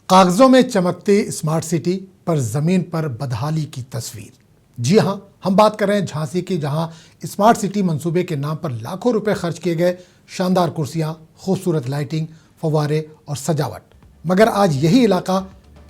कागजों में चमकती स्मार्ट सिटी पर जमीन पर बदहाली की तस्वीर। जी हां, हम बात कर रहे हैं झांसी की, जहां स्मार्ट सिटी मंसूबे के नाम पर लाखों रुपए खर्च किए गए। शानदार कुर्सियां, खूबसूरत लाइटिंग, फव्वारे और सजावट। मगर आज यही इलाका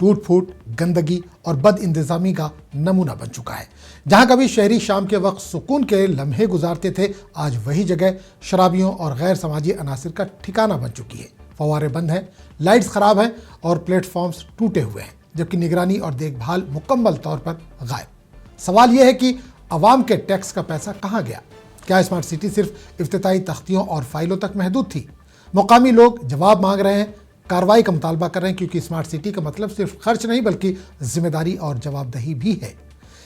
टूट फूट, गंदगी और बद इंतजामी का नमूना बन चुका है। जहां कभी शहरी शाम के वक्त सुकून के लम्हे गुजारते थे, आज वही जगह शराबियों और गैर समाजी अनासिर का ठिकाना बन चुकी है। फव्वारे बंद हैं, लाइट्स खराब हैं और प्लेटफॉर्म्स टूटे हुए हैं, जबकि निगरानी और देखभाल मुकम्मल तौर पर गायब। सवाल यह है कि अवाम के टैक्स का पैसा कहाँ गया? क्या स्मार्ट सिटी सिर्फ इफ्तिताई तख्तियों और फाइलों तक महदूद थी? मुकामी लोग जवाब मांग रहे हैं, कार्रवाई का मुतालबा कर रहे हैं, क्योंकि स्मार्ट सिटी का मतलब सिर्फ खर्च नहीं बल्कि जिम्मेदारी और जवाबदेही भी है।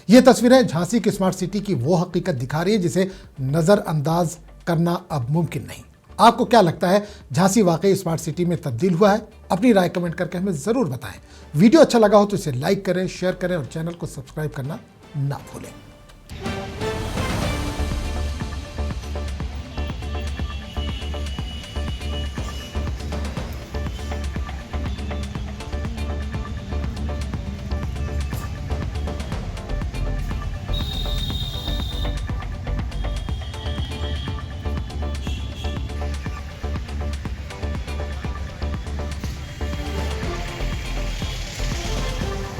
ये तस्वीरें झांसी की स्मार्ट सिटी की वो हकीकत दिखा रही है जिसे नज़रअंदाज करना अब मुमकिन नहीं। आपको क्या लगता है, झांसी वाकई स्मार्ट सिटी में तब्दील हुआ है? अपनी राय कमेंट करके हमें ज़रूर बताएं। वीडियो अच्छा लगा हो तो इसे लाइक करें, शेयर करें और चैनल को सब्सक्राइब करना ना भूलें।